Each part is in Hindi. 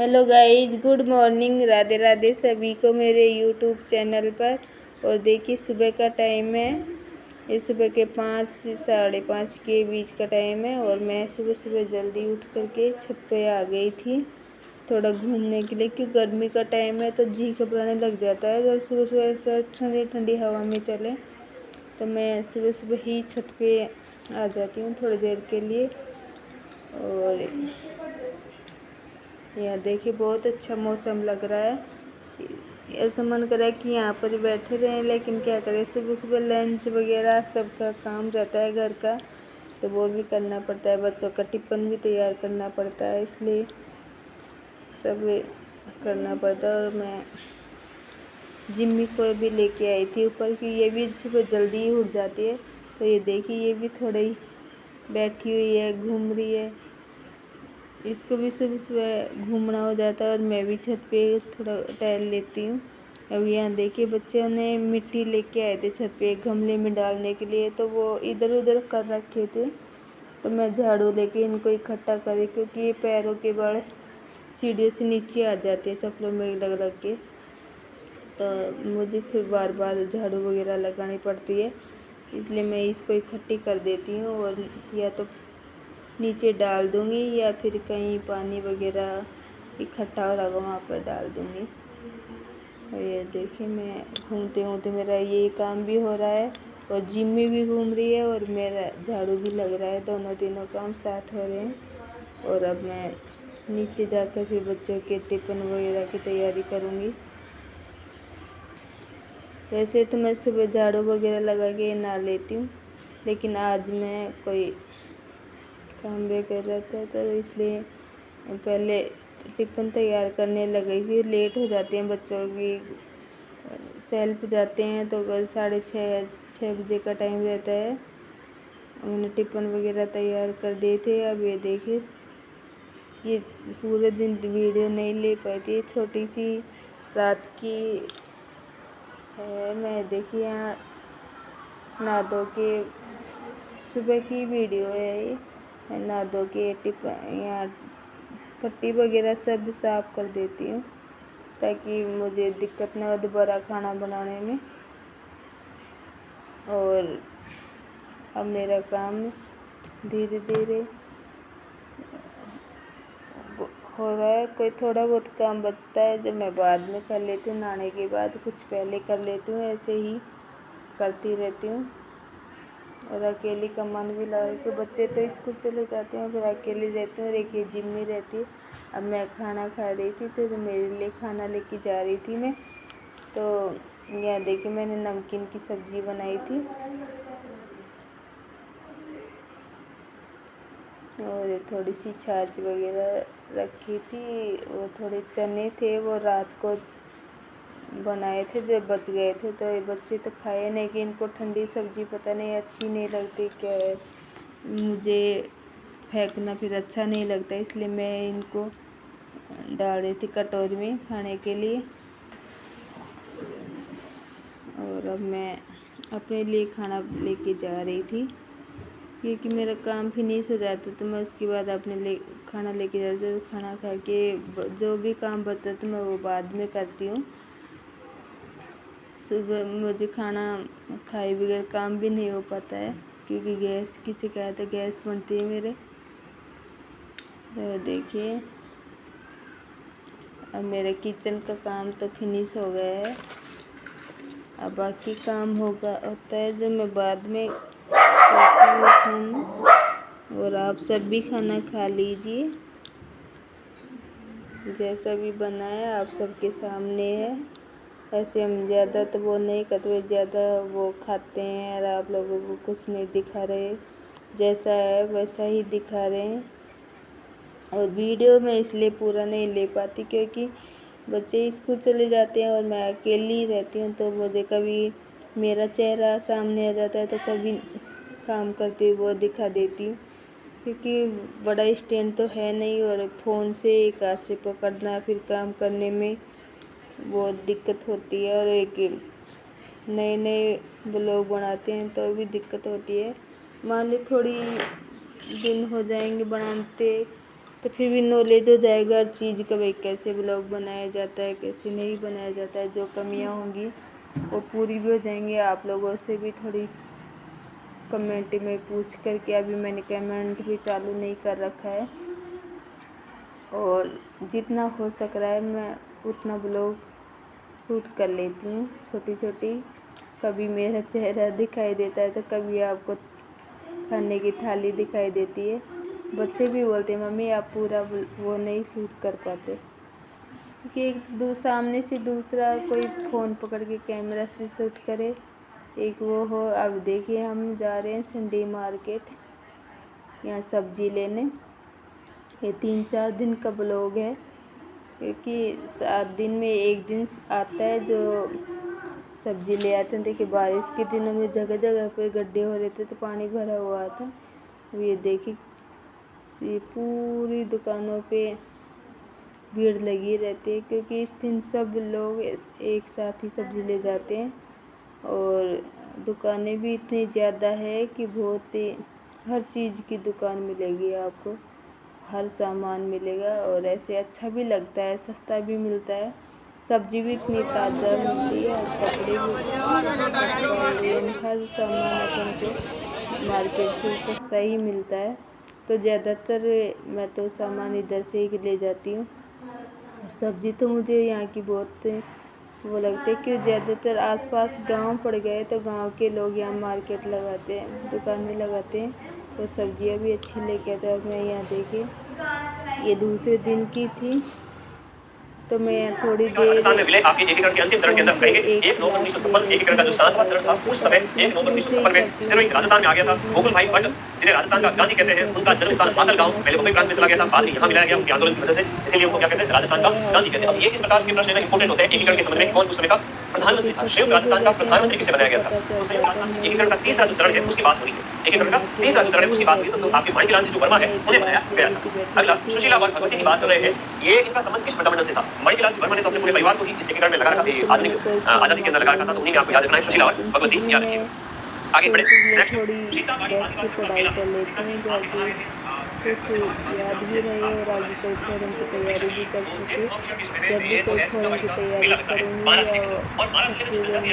Hello guys, good morning. Radhe Radhe सभी को मेरे यूट्यूब चैनल पर। और देखिए सुबह का टाइम है, ये सुबह के 5 से 5:30 के बीच का टाइम है। और मैं सुबह सुबह जल्दी उठ करके छत पे आ गई थी थोड़ा घूमने के लिए, क्योंकि गर्मी का टाइम है तो जी घबराने लग जाता है। अगर सुबह सुबह ऐसा ठंडी ठंडी हवा में चले तो मैं सुबह सुबह ही छत पे आ जाती हूँ थोड़ी देर के लिए। और यह देखिए बहुत अच्छा मौसम लग रहा है। ऐसा मन कर रहा है कि यहाँ पर बैठे रहें, लेकिन क्या करें, सुबह सुबह लंच वगैरह सबका काम रहता है घर का, तो वो भी करना पड़ता है। बच्चों का टिफ़िन भी तैयार करना पड़ता है, इसलिए सब करना पड़ता है। और मैं जिम्मी को भी लेके आई थी ऊपर की, ये भी सुबह जल्दी ही उठ जाती है। तो ये देखिए ये भी थोड़ी बैठी हुई है, घूम रही है। इसको भी सुबह सुबह घूमना हो जाता है और मैं भी छत पे थोड़ा टहल लेती हूँ। अब यहाँ देखिए बच्चों ने मिट्टी लेके आए थे छत पे गमले में डालने के लिए, तो वो इधर उधर कर रखे थे। तो मैं झाड़ू लेके इनको इकट्ठा करी, क्योंकि ये पैरों के बल सीढ़ियों से नीचे आ जाते हैं चप्पलों में लग लग के, तो मुझे फिर बार बार झाड़ू वगैरह लगानी पड़ती है। इसलिए मैं इसको इकट्ठी कर देती हूँ और या तो नीचे डाल दूँगी या फिर कहीं पानी वगैरह इकट्ठा होगा वहाँ पर डाल दूँगी। और ये देखिए मैं घूमते घूमते मेरा ये काम भी हो रहा है और जिम्मी भी घूम रही है और मेरा झाड़ू भी लग रहा है, दोनों तीनों काम साथ हो रहे हैं। और अब मैं नीचे जाकर फिर बच्चों के टिफ़िन वगैरह की तैयारी करूँगी। वैसे तो मैं सुबह झाड़ू वगैरह लगा के नहा लेती हूँ, लेकिन आज मैं कोई काम वगैरह रहता है तो इसलिए पहले टिफ़िन तैयार करने लग गई थी। लेट हो जाते हैं बच्चों की, सेल्फ जाते हैं तो 6:30 बजे का टाइम रहता है। उन्होंने टिफ़िन वगैरह तैयार कर दिए थे। अब ये देखिए ये पूरे दिन वीडियो नहीं ले पाई थी, छोटी सी रात की है। मैं देखिए यहाँ नहा धो के सुबह की वीडियो है ये। मैं नहा धो के यहाँ पट्टी वगैरह सब साफ कर देती हूँ, ताकि मुझे दिक्कत ना हो दोबारा खाना बनाने में। और अब मेरा काम धीरे धीरे हो रहा है। कोई थोड़ा बहुत काम बचता है जो मैं बाद में कर लेती हूँ, नहाने के बाद कुछ पहले कर लेती हूँ, ऐसे ही करती रहती हूँ। और अकेली का मन भी लगा कि बच्चे तो स्कूल चले जाते हैं, फिर अकेली रहती हूँ। देखिए जिम्मी रहती है। अब मैं खाना खा रही थी तो मेरे लिए खाना लेके जा रही थी मैं, तो यहाँ देखिए मैंने नमकीन की सब्ज़ी बनाई थी और थोड़ी सी छाछ वगैरह रखी थी। वो थोड़े चने थे, वो रात को बनाए थे जो बच गए थे, तो ये बच्चे तो खाए नहीं कि इनको ठंडी सब्ज़ी पता नहीं अच्छी नहीं लगती, क्या है, मुझे फेंकना फिर अच्छा नहीं लगता, इसलिए मैं इनको डाल रही थी कटोरी में खाने के लिए। और अब मैं अपने लिए खाना लेके जा रही थी, क्योंकि मेरा काम फिनिश हो जाता तो मैं उसके बाद अपने लिए खाना लेके जाती हूँ। खाना खा के जो भी काम बचता तो मैं वो बाद में करती हूँ। सुबह मुझे खाना खाए बगैर काम भी नहीं हो पाता है, क्योंकि गैस की शिकायत है, गैस बनती है मेरे। तो देखिए अब मेरे किचन का काम तो फिनिश हो गया है। अब बाकी काम होता है जो मैं बाद में करती हूँ खाना। और आप सब भी खाना खा लीजिए, जैसा भी बना है आप सबके सामने है। ऐसे हम ज़्यादा तो वो नहीं करते, ज़्यादा वो खाते हैं और आप लोगों को कुछ नहीं दिखा रहे, जैसा है वैसा ही दिखा रहे हैं। और वीडियो में इसलिए पूरा नहीं ले पाती क्योंकि बच्चे स्कूल चले जाते हैं और मैं अकेली रहती हूँ, तो मुझे कभी मेरा चेहरा सामने आ जाता है तो कभी काम करते हुए वो दिखा देती हूँ, क्योंकि बड़ा स्टैंड तो है नहीं और फ़ोन से एक हाथ से पकड़ना फिर काम करने में बहुत दिक्कत होती है। और एक नए नए ब्लॉग बनाते हैं तो भी दिक्कत होती है। मान ली थोड़ी दिन हो जाएंगे बनाते तो फिर भी नॉलेज हो जाएगा हर चीज़ का, भाई कैसे ब्लॉग बनाया जाता है, कैसे नहीं बनाया जाता है। जो कमियां होंगी वो पूरी भी हो जाएंगी। आप लोगों से भी थोड़ी कमेंट में पूछ करके, अभी मैंने कमेंट भी चालू नहीं कर रखा है, और जितना हो सक रहा है मैं उतना ब्लॉग शूट कर लेती हूँ छोटी छोटी। कभी मेरा चेहरा दिखाई देता है तो कभी आपको खाने की थाली दिखाई देती है। बच्चे भी बोलते हैं मम्मी आप पूरा वो नहीं शूट कर पाते, क्योंकि एक सामने से दूसरा कोई फ़ोन पकड़ के कैमरा से शूट करे, एक वो हो। अब देखिए हम जा रहे हैं संडे मार्केट, यहाँ सब्जी लेने। ये 3-4 दिन का ब्लॉग है, क्योंकि 7 दिन में एक दिन आता है जो सब्जी ले आते हैं। देखिए बारिश के दिनों में जगह जगह पे गड्ढे हो रहे थे तो पानी भरा हुआ था। ये देखिए ये पूरी दुकानों पे भीड़ लगी रहती है, क्योंकि इस दिन सब लोग एक साथ ही सब्जी ले जाते हैं। और दुकानें भी इतनी ज़्यादा है कि बहुत ही हर चीज़ की दुकान मिलेगी आपको, हर सामान मिलेगा। और ऐसे अच्छा भी लगता है, सस्ता भी मिलता है, सब्जी भी इतनी ताज़ा मिलती है, और कपड़े भी हर सामान अपन को मार्केट से सस्ता ही मिलता है। तो ज़्यादातर मैं तो सामान इधर से ही ले जाती हूँ। सब्जी तो मुझे यहाँ की बहुत वो लगते हैं, कि ज़्यादातर आसपास गांव पड़ गए तो गांव के लोग यहाँ मार्केट लगाते हैं, दुकानें लगाते हैं, तो सब्जियाँ भी अच्छी लेके आते हैं। मैं यहाँ देखिए ये दूसरे दिन की थी, तो मैं थोड़ी देर राजस्थान में मिले आपके एकीकरण के अंतिम चरण के अंदर कहेंगे 1 नवंबर 1956 एकीकरण का जो 7वां चरण था, उस समय 1 नवंबर 1956 में सिरोही राजस्थान में आ गया था। गोकुल भाई भट्ट जिन्हें राजस्थान का गांधी कहते हैं, उनका जन्म स्थान मातल गांव पहले मुंबई प्रांत में चला गया था, बाद में यहाँ मिलाया गया उनके आंदोलन की वजह से, इसीलिए उनको क्या कहते हैं राजस्थान का गांधी कहते हैं। अब ये किस प्रकार के प्रश्न है इंपोर्टेंट होते हैं एकीकरण के संबंध में। कौन उस समय का प्रधानमंत्री था, संयुक्त राजस्थान का प्रधानमंत्री किसे बनाया गया था। तो संयुक्त राजस्थान एकीकरण का तीसरा जो चरण है उसकी बात हो रही है, एकीकरण का तीसरा जो चरण है उसकी बात हुई। तो आपके माणिकलाल जी जो वर्मा है उन्हें बनाया गया था। अगला सुशीला और भगवती की बात कर रहे हैं, ये इनका संबंध किस मंत्रिमंडल से था। माणिकलाल जी वर्मा ने तो अपने पूरे परिवार को ही इस एकीकरण में लगा रखा था, आधुनिक आजादी के अंदर लगा रखा था, तो उन्हीं में आपको याद रखना है सुशीला और भगवती, याद रखिए। आगे बढ़े थोड़ी बैठ के पढ़ाई कर लेते हैं, ताकि कुछ याद भी रहे और आगे कोई फॉर्म की तैयारी भी कर सके। जब भी कोई फॉर्म की तैयारी करेंगे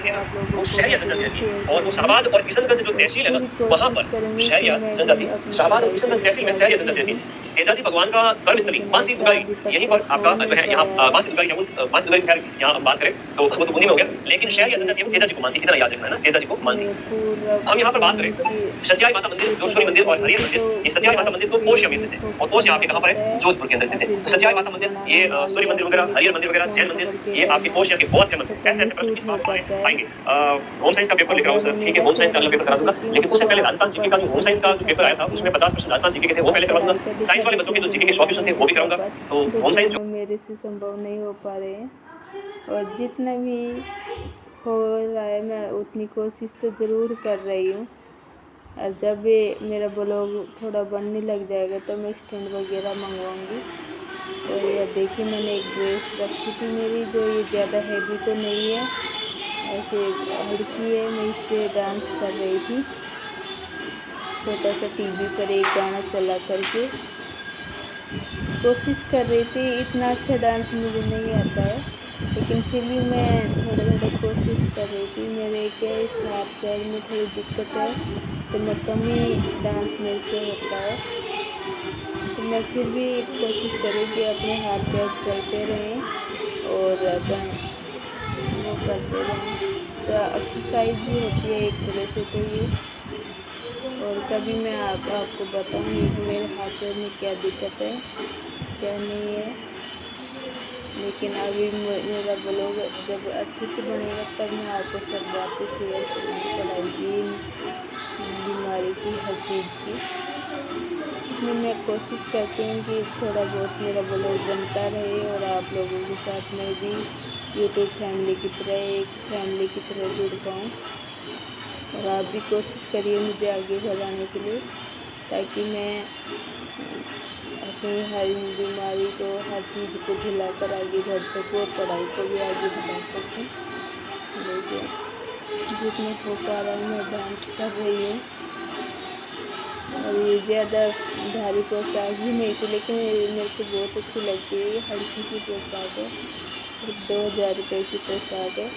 या आप लोगों को शेयर और वो शाहबाद और किशनगंज जो तहसील है ना, वहाँ पर शहरिया जनजाति, शाहबाद और किशनगंज तहसील में शहरिया जनजाति रहती है। तेजाजी भगवान का कर्मस्थली बांसी दुगाई, यहीं पर आपका जो है यहाँ बांसी दुगाई बांसी दुगाई खैर यहाँ बात करें तो वो तो बुनी में हो गया, लेकिन शहरिया जनजाति तेजाजी को मानती, इतना याद रखना है ना, तेजाजी को मानती। हम यहाँ पर बात करें सच्चाई माता मंदिर, जोशवरी मंदिर और हरियर मंदिर, ये सच्चाई माता मंदिर तो पोष में स्थित है, और पोष यहाँ पे कहाँ पर है, जोधपुर के अंदर स्थित है। तो सच्चाई माता मंदिर, ये सूर्य मंदिर वगैरह, हरियर मंदिर वगैरह, जैन मंदिर, ये आपके पोष यहाँ के बहुत फेमस है। ऐसे ऐसे प्रश्न इस बार आएंगे। होम साइंस का पेपर लिख रहा हूँ सर, ठीक है, होम साइंस का अगला पेपर करा दूंगा, लेकिन उससे पहले राजस्थान जीके का जो होम साइंस का जो पेपर आया था उसमें 50% राजस्थान जीके के थे, वो पहले करवा दूंगा। साइंस वाले बच्चों के जो जीके के 100 क्वेश्चन थे वो भी कराऊंगा। तो होम साइंस जो मेरे से संभव नहीं हो पा रहे हैं, और जितना भी हो रहा है मैं उतनी कोशिश तो ज़रूर कर रही हूँ। और जब भी मेरा ब्लॉग थोड़ा बनने लग जाएगा तो मैं स्टैंड वगैरह मंगवाऊंगी। और यह देखिए मैंने एक ड्रेस रखी थी मेरी, जो ये ज़्यादा हैवी तो नहीं है, ऐसे हल्की है। मैं इस पर डांस कर रही थी, छोटा सा टीवी पर एक गाना चला करके कोशिश कर रही थी। इतना अच्छा डांस मुझे नहीं आता है, लेकिन फिर भी मैं थोड़ा थोड़ा कोशिश कर रही थी। मेरे क्या इस हाथ पैर में थोड़ी दिक्कत है, तो मैं कम ही डांस मेरे से होता है, तो मैं फिर भी कोशिश करूँ कि अपने हाथ पैर चलते रहें और अपन वो करते रहें, तो एक्सरसाइज भी होती है एक तरह से। तो ये और कभी मैं आपको बताऊँगी कि मेरे हाथ पैर में क्या दिक्कत है क्या नहीं है। लेकिन अभी मेरा ब्लॉग जब अच्छे से बनेगा तब मैं आपको सब बातें शेयर करूँगी, पढ़ाई की, बीमारी की, हर चीज़ की। इसमें मैं कोशिश करती हूँ कि थोड़ा बहुत मेरा ब्लॉग बनता रहे और आप लोगों के साथ मैं भी यूट्यूब फैमिली की तरह एक फैमिली की तरह जुड़ पाऊँ। और आप भी कोशिश करिए मुझे आगे बढ़ाने के लिए, ताकि मैं अपनी हर बीमारी को, हर चीज़ को भुलाकर आगे बढ़ सकूँ और पढ़ाई को भी आगे बढ़ा सकूँ। लेकिन जितने हो पा रहा हूँ मैं डांस कर रही हूँ, और ये ज़्यादा भारी पोशाक भी नहीं थी, लेकिन ये मेरे को बहुत अच्छी लगती है। ये हल्की सी पोशाक है, सिर्फ 2000 रुपये की पोशाक है।